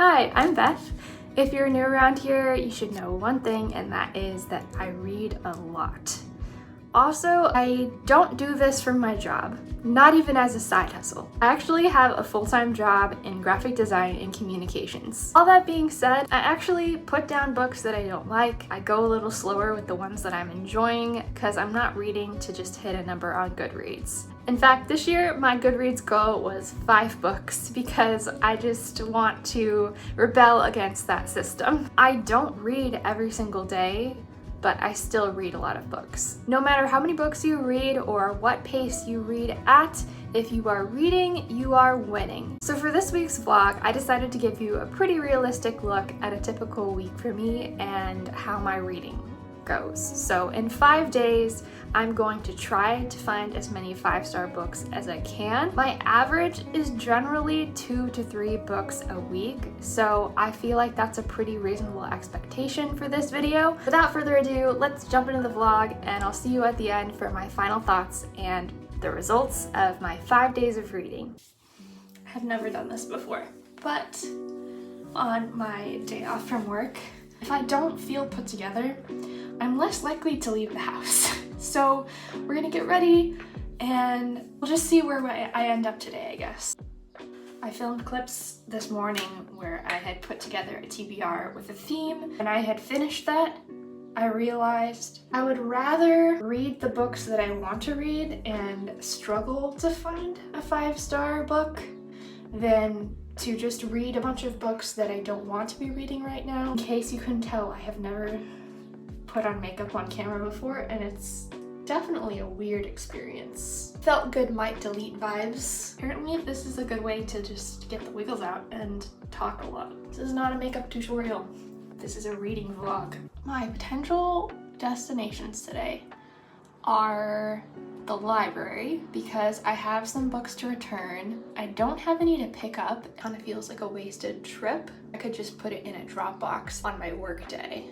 Hi, I'm Beth. If you're new around here, you should know one thing, and that is that I read a lot. Also, I don't do this for my job, not even as a side hustle. I actually have a full-time job in graphic design and communications. All that being said, I actually put down books that I don't like. I go a little slower with the ones that I'm enjoying because I'm not reading to just hit a number on Goodreads. In fact, this year my Goodreads goal was 5 books because I just want to rebel against that system. I don't read every single day, but I still read a lot of books. No matter how many books you read or what pace you read at, if you are reading, you are winning. So for this week's vlog, I decided to give you a pretty realistic look at a typical week for me and how my reading goes. So in 5 days, I'm going to try to find as many 5-star books as I can. My average is generally 2 to 3 books a week, so I feel like that's a pretty reasonable expectation for this video. Without further ado, let's jump into the vlog, and I'll see you at the end for my final thoughts and the results of my 5 days of reading. I've never done this before, but on my day off from work, if I don't feel put together, I'm less likely to leave the house. So we're gonna get ready and we'll just see where I end up today, I guess. I filmed clips this morning where I had put together a TBR with a theme. When I had finished that, I realized I would rather read the books that I want to read and struggle to find a 5-star book than to just read a bunch of books that I don't want to be reading right now. In case you couldn't tell, I have never put on makeup on camera before, and it's definitely a weird experience. Felt good might delete vibes. Apparently this is a good way to just get the wiggles out and talk a lot. This is not a makeup tutorial. This is a reading vlog. My potential destinations today are the library because I have some books to return. I don't have any to pick up. It kind of feels like a wasted trip. I could just put it in a Dropbox on my work day.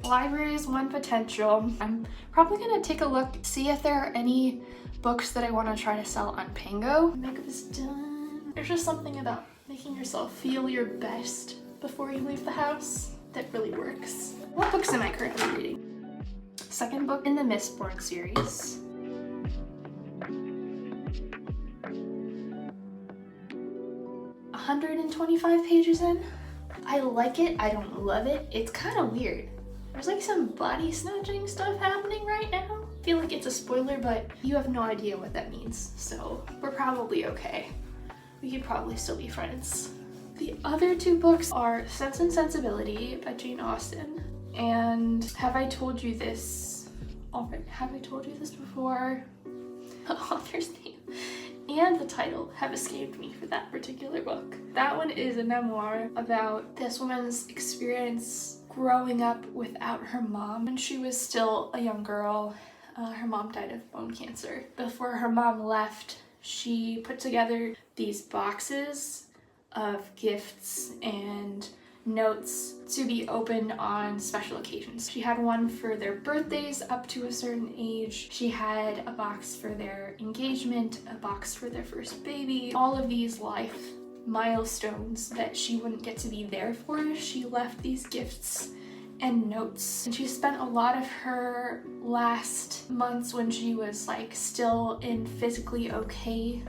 Library is one potential. I'm probably gonna take a look, see if there are any books that I want to try to sell on Pango. Makeup is done. There's just something about making yourself feel your best before you leave the house that really works. What books am I currently reading? Second book in the Mistborn series. $125 pages in. I like it, I don't love it. It's kind of weird. There's like some body snatching stuff happening right now. I feel like it's a spoiler, but you have no idea what that means, so we're probably okay. We could probably still be friends. The other 2 books are Sense and Sensibility by Jane Austen and Have I Told You This Already? Have I told you this before? The author's name and the title have escaped me for that particular book. That one is a memoir about this woman's experience growing up without her mom when she was still a young girl. Her mom died of bone cancer. Before her mom left, she put together these boxes of gifts and notes to be opened on special occasions. She had one for their birthdays up to a certain age. She had a box for their engagement, a box for their first baby. All of these life milestones that she wouldn't get to be there for, she left these gifts and notes. And she spent a lot of her last months when she was like still in physically okay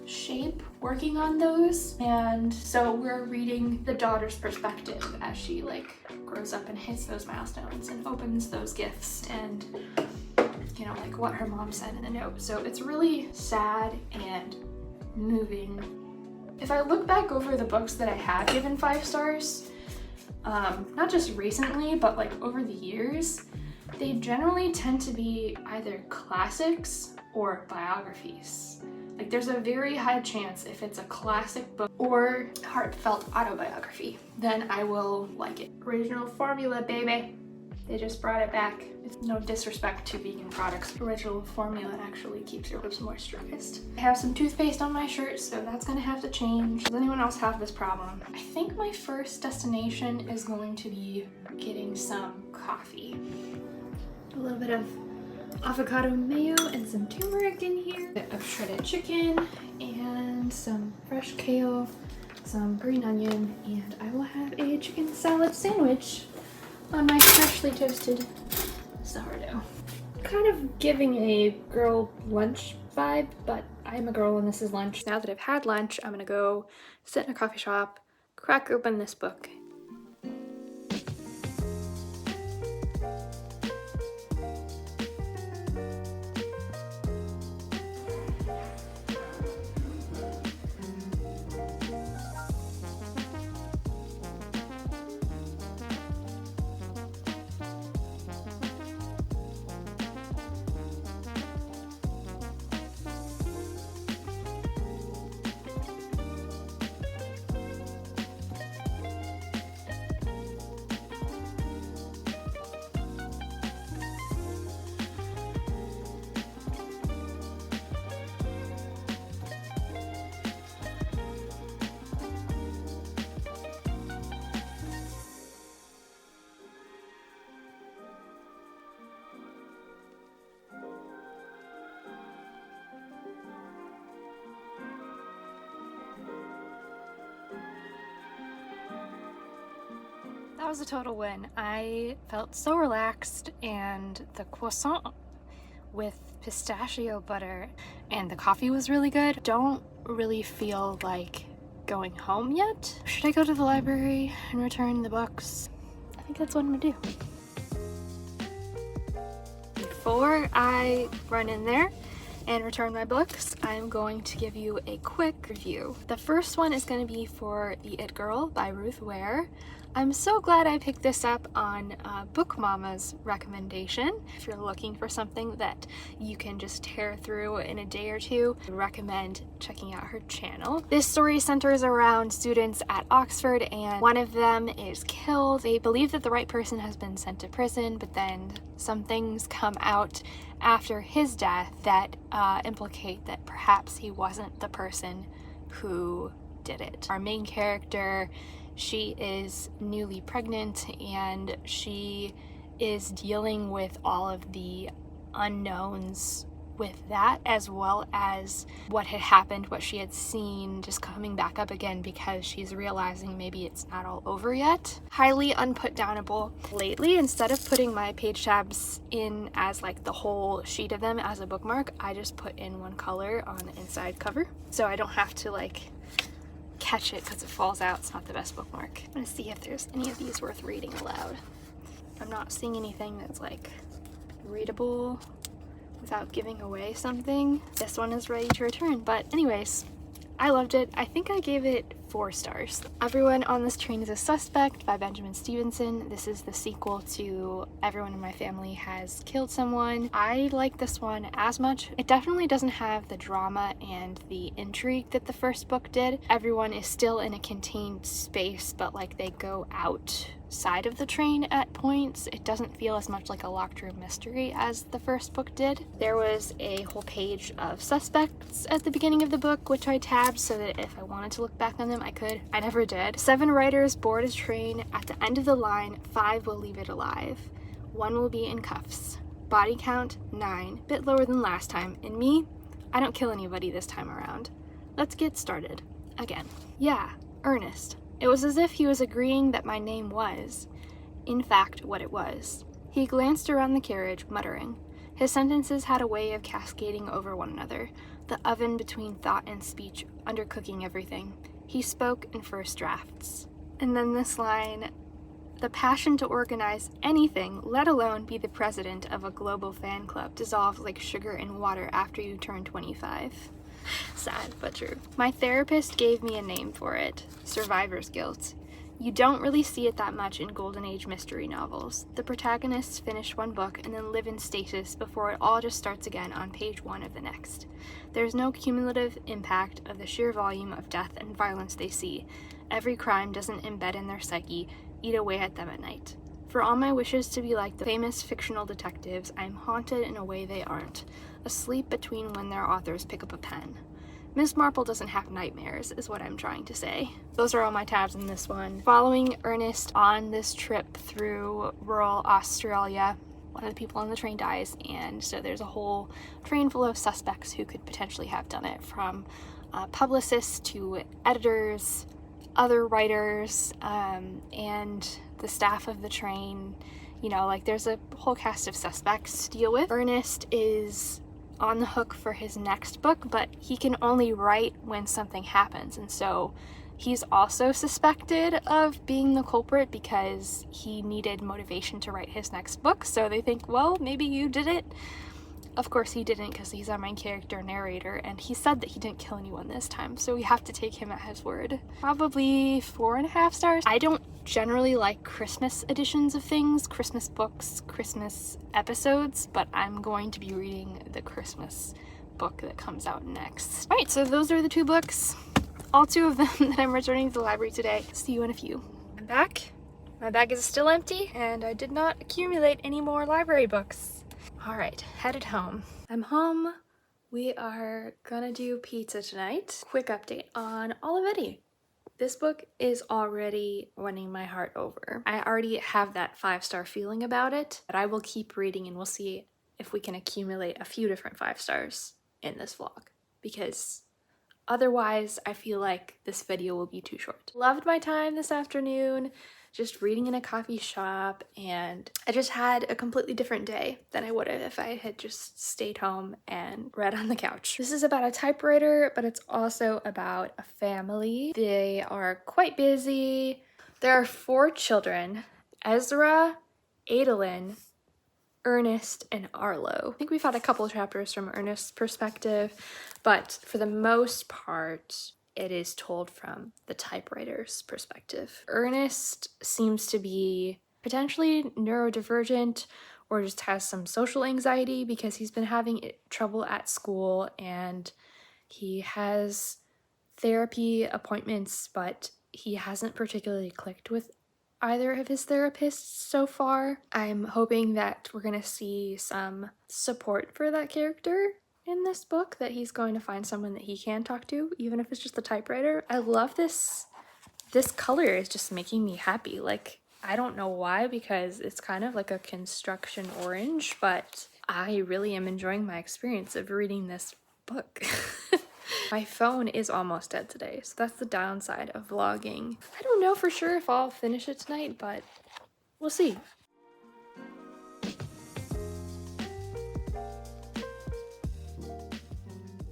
shape working on those. And so we're reading the daughter's perspective as she like grows up and hits those milestones and opens those gifts and, you know, like what her mom said in the note. So it's really sad and moving. If I look back over the books that I have given 5 stars, not just recently, but like over the years, they generally tend to be either classics or biographies. Like there's a very high chance if it's a classic book or heartfelt autobiography, then I will like it. Original formula, baby. They just brought it back. It's no disrespect to vegan products. Original formula actually keeps your lips moisturized. I have some toothpaste on my shirt, so that's gonna have to change. Does anyone else have this problem? I think my first destination is going to be getting some coffee. A little bit of avocado mayo and some turmeric in here. A bit of shredded chicken and some fresh kale, some green onion, and I will have a chicken salad sandwich on my freshly toasted sourdough. Kind of giving a girl lunch vibe, but I'm a girl and this is lunch. Now that I've had lunch, I'm gonna go sit in a coffee shop, crack open this book. That was a total win. I felt so relaxed, and the croissant with pistachio butter and the coffee was really good. Don't really feel like going home yet. Should I go to the library and return the books? I think that's what I'm gonna do. Before I run in there and return my books, I'm going to give you a quick review. The first one is going to be for The It Girl by Ruth Ware. I'm so glad I picked this up on Book Mama's recommendation. If you're looking for something that you can just tear through in a day or two, I recommend checking out her channel. This story centers around students at Oxford, and one of them is killed. They believe that the right person has been sent to prison, but then some things come out after his death that implicate that perhaps he wasn't the person who did it. Our main character, she is newly pregnant and she is dealing with all of the unknowns with that, as well as what had happened, what she had seen just coming back up again because she's realizing maybe it's not all over yet. Highly unputdownable. Lately, instead of putting my page tabs in as like the whole sheet of them as a bookmark, I just put in one color on the inside cover so I don't have to like catch it because it falls out. It's not the best bookmark. I'm gonna see if there's any of these worth reading aloud. I'm not seeing anything that's like readable without giving away something. This one is ready to return, but anyways, I loved it. I think I gave it 4 stars. Everyone on This Train is a Suspect by Benjamin Stevenson. This is the sequel to Everyone in My Family Has Killed Someone. I like this one as much. It definitely doesn't have the drama and the intrigue that the first book did. Everyone is still in a contained space, but like they go outside of the train at points. It doesn't feel as much like a locked room mystery as the first book did. There was a whole page of suspects at the beginning of the book, which I tabbed so that if I wanted to look back on them, I could. I never did. 7 riders board a train. At the end of the line, 5 will leave it alive. 1 will be in cuffs. Body count, 9. Bit lower than last time. And me, I don't kill anybody this time around. Let's get started. Again. Yeah, Ernest. It was as if he was agreeing that my name was, in fact, what it was. He glanced around the carriage, muttering. His sentences had a way of cascading over one another, the oven between thought and speech undercooking everything. He spoke in first drafts. And then this line, the passion to organize anything, let alone be the president of a global fan club, dissolves like sugar in water after you turn 25. Sad, but true. My therapist gave me a name for it, survivor's guilt. You don't really see it that much in Golden Age mystery novels. The protagonists finish one book and then live in stasis before it all just starts again on page 1 of the next. There's no cumulative impact of the sheer volume of death and violence they see. Every crime doesn't embed in their psyche, eat away at them at night. For all my wishes to be like the famous fictional detectives, I am haunted in a way they aren't, asleep between when their authors pick up a pen. Miss Marple doesn't have nightmares, is what I'm trying to say. Those are all my tabs in this one. Following Ernest on this trip through rural Australia, one of the people on the train dies, and so there's a whole train full of suspects who could potentially have done it, from publicists to editors, other writers and the staff of the train. You know, like there's a whole cast of suspects to deal with. Ernest is on the hook for his next book, but he can only write when something happens, and so he's also suspected of being the culprit because he needed motivation to write his next book. So they think, well, maybe you did it. Of course he didn't, because he's our main character narrator, and he said that he didn't kill anyone this time, so we have to take him at his word. Probably 4.5 stars. I don't generally like Christmas editions of things, Christmas books, Christmas episodes, but I'm going to be reading the Christmas book that comes out next. All right, so those are the 2 books, all 2 of them that I'm returning to the library today. See you in a few. I'm back. My bag is still empty, and I did not accumulate any more library books. All right, headed home. I'm home. We are gonna do pizza tonight. Quick update on Olivetti. This book is already winning my heart over. I already have that 5-star feeling about it, but I will keep reading and we'll see if we can accumulate a few different 5 stars in this vlog, because otherwise I feel like this video will be too short. Loved my time this afternoon, just reading in a coffee shop, and I just had a completely different day than I would have if I had just stayed home and read on the couch. This is about a typewriter, but it's also about a family. They are quite busy. There are 4 children: Ezra, Adolin, Ernest, and Arlo. I think we've had a couple of chapters from Ernest's perspective, but for the most part, it is told from the typewriter's perspective. Ernest seems to be potentially neurodivergent or just has some social anxiety because he's been having trouble at school, and he has therapy appointments, but he hasn't particularly clicked with either of his therapists so far. I'm hoping that we're gonna see some support for that character in this book, that he's going to find someone that he can talk to, even if it's just the typewriter. I love this. This color is just making me happy. Like, I don't know why, because it's kind of like a construction orange, but I really am enjoying my experience of reading this book. My phone is almost dead today, so that's the downside of vlogging. I don't know for sure if I'll finish it tonight, but we'll see.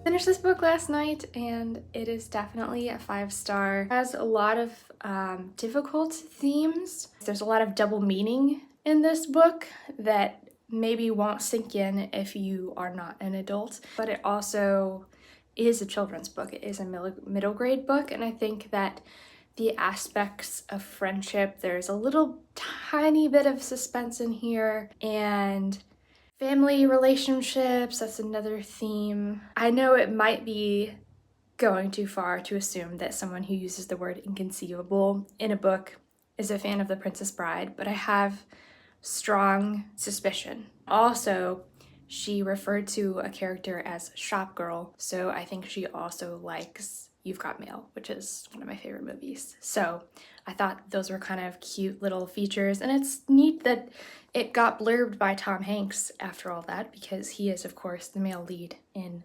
Finished this book last night, and it is definitely a 5-star. It has a lot of difficult themes. There's a lot of double meaning in this book that maybe won't sink in if you are not an adult, but it also is a children's book. It is a middle grade book, and I think that the aspects of friendship, there's a little tiny bit of suspense in here, and family relationships, that's another theme. I know it might be going too far to assume that someone who uses the word inconceivable in a book is a fan of The Princess Bride, but I have strong suspicion. Also, she referred to a character as Shop Girl, so I think she also likes You've Got Mail, which is one of my favorite movies. So I thought those were kind of cute little features, and it's neat that it got blurbed by Tom Hanks after all that, because he is, of course, the male lead in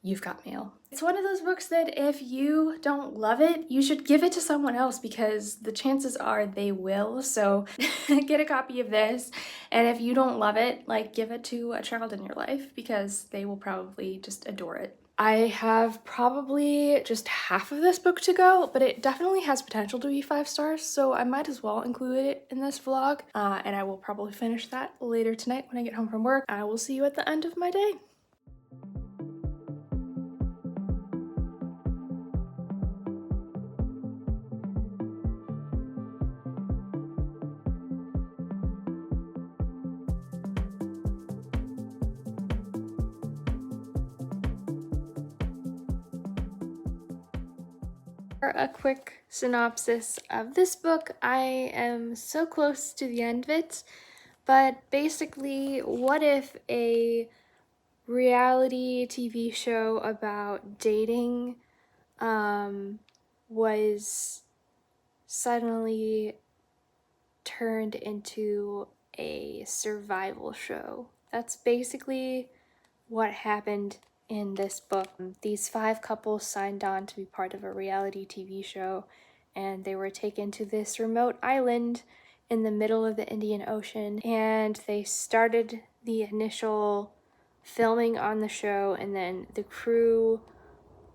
You've Got Mail. It's one of those books that if you don't love it, you should give it to someone else, because the chances are they will. So get a copy of this, and if you don't love it, like, give it to a child in your life, because they will probably just adore it. I have probably just half of this book to go, but it definitely has potential to be 5 stars, so I might as well include it in this vlog, and I will probably finish that later tonight when I get home from work. I will see you at the end of my day. For a quick synopsis of this book, I am so close to the end of it, but basically, what if a reality TV show about dating was suddenly turned into a survival show? That's basically what happened in this book. These 5 couples signed on to be part of a reality TV show, and they were taken to this remote island in the middle of the Indian Ocean, and they started the initial filming on the show, and then the crew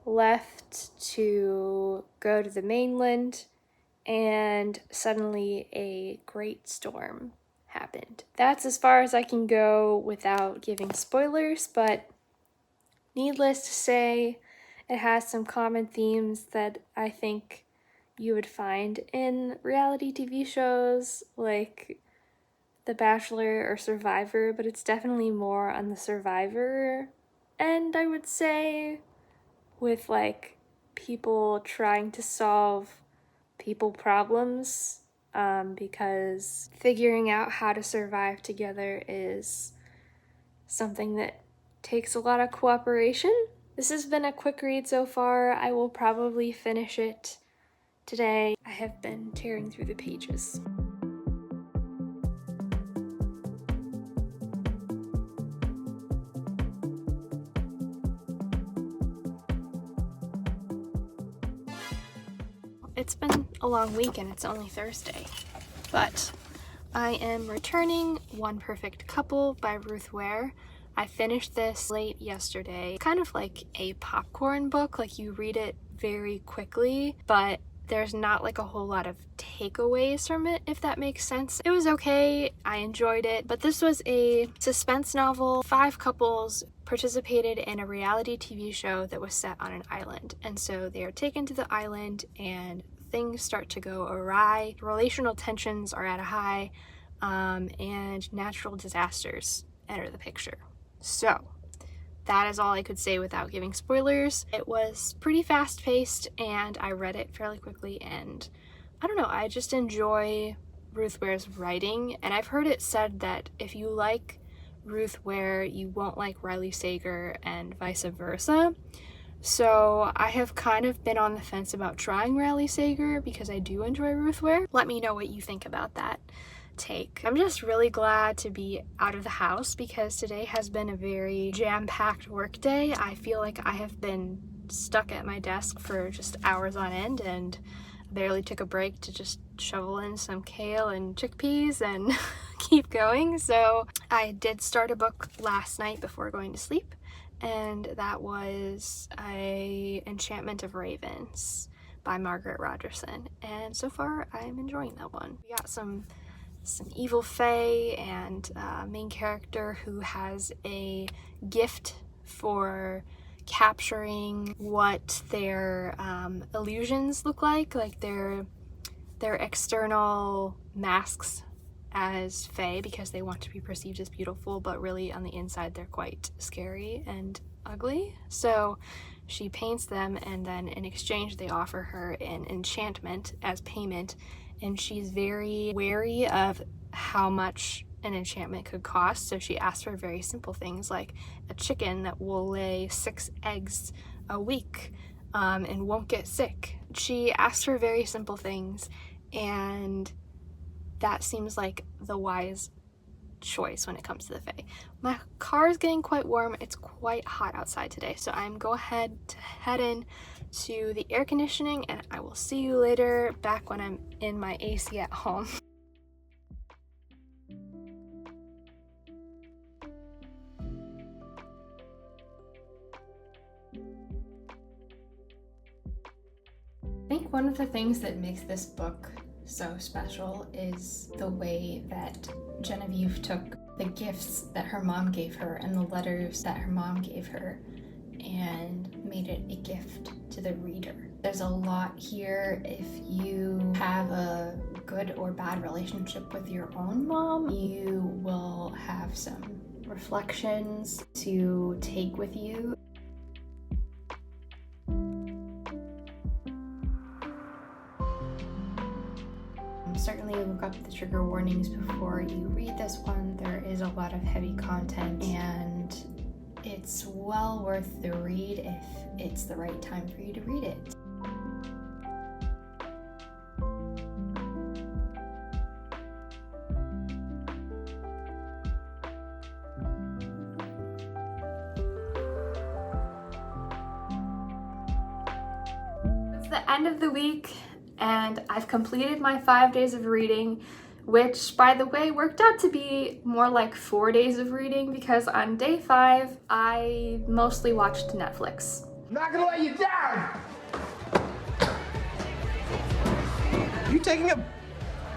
left to go to the mainland, and suddenly a great storm happened. That's as far as I can go without giving spoilers, but needless to say, it has some common themes that I think you would find in reality TV shows like The Bachelor or Survivor, but it's definitely more on the Survivor end, I would say, with like people trying to solve people problems, because figuring out how to survive together is something that takes a lot of cooperation. This has been a quick read so far. I will probably finish it today. I have been tearing through the pages. It's been a long week and it's only Thursday, but I am returning One Perfect Couple by Ruth Ware. I finished this late yesterday. Kind of like a popcorn book, like you read it very quickly, but there's not like a whole lot of takeaways from it, if that makes sense. It was okay, I enjoyed it, but this was a suspense novel. 5 couples participated in a reality TV show that was set on an island, and so they are taken to the island and things start to go awry. Relational tensions are at a high, and natural disasters enter the picture. So that is all I could say without giving spoilers. It was pretty fast-paced and I read it fairly quickly, and I don't know, I just enjoy Ruth Ware's writing, and I've heard it said that if you like Ruth Ware, you won't like Riley Sager and vice versa. So I have kind of been on the fence about trying Riley Sager because I do enjoy Ruth Ware. Let me know what you think about that take. I'm just really glad to be out of the house because today has been a very jam-packed work day. I feel like I have been stuck at my desk for just hours on end and barely took a break to just shovel in some kale and chickpeas and keep going. So I did start a book last night before going to sleep, and that was Enchantment of Ravens by Margaret Rogerson, and so far I'm enjoying that one. We got some evil fae and main character who has a gift for capturing what their illusions look like their external masks as fae, because they want to be perceived as beautiful, but really on the inside they're quite scary and ugly. So she paints them, and then in exchange they offer her an enchantment as payment, and she's very wary of how much an enchantment could cost, so she asks for very simple things like a chicken that will lay 6 eggs a week and won't get sick. She asks for very simple things, and that seems like the wise choice when it comes to the fae. My car is getting quite warm. It's quite hot outside today, so I'm go ahead to head in to the air conditioning, and I will see you later back when I'm in my AC at home. I think one of the things that makes this book so special is the way that Genevieve took the gifts that her mom gave her and the letters that her mom gave her and made it a gift to the reader. There's a lot here. If you have a good or bad relationship with your own mom, you will have some reflections to take with you. Certainly look up the trigger warnings before you read this one. There is a lot of heavy content, and it's well worth the read if it's the right time for you to read it. It's the end of the week. and I've completed my 5 days of reading, which, by the way, worked out to be more like 4 days of reading because on day 5, I mostly watched Netflix. I'm not gonna let you down! You taking a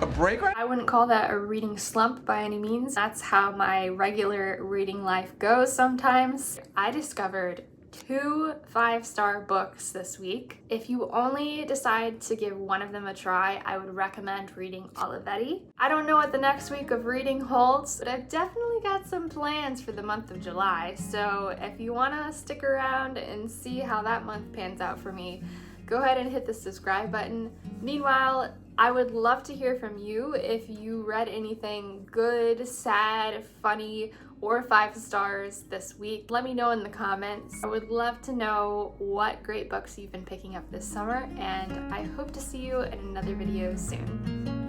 break right now? I wouldn't call that a reading slump by any means. That's how my regular reading life goes sometimes. I discovered 2 5-star books this week. If you only decide to give one of them a try, I would recommend reading Olivetti. I don't know what the next week of reading holds, but I've definitely got some plans for the month of July. So if you want to stick around and see how that month pans out for me, go ahead and hit the subscribe button. Meanwhile, I would love to hear from you if you read anything good, sad, funny, or 5 stars this week. Let me know in the comments. I would love to know what great books you've been picking up this summer, and I hope to see you in another video soon.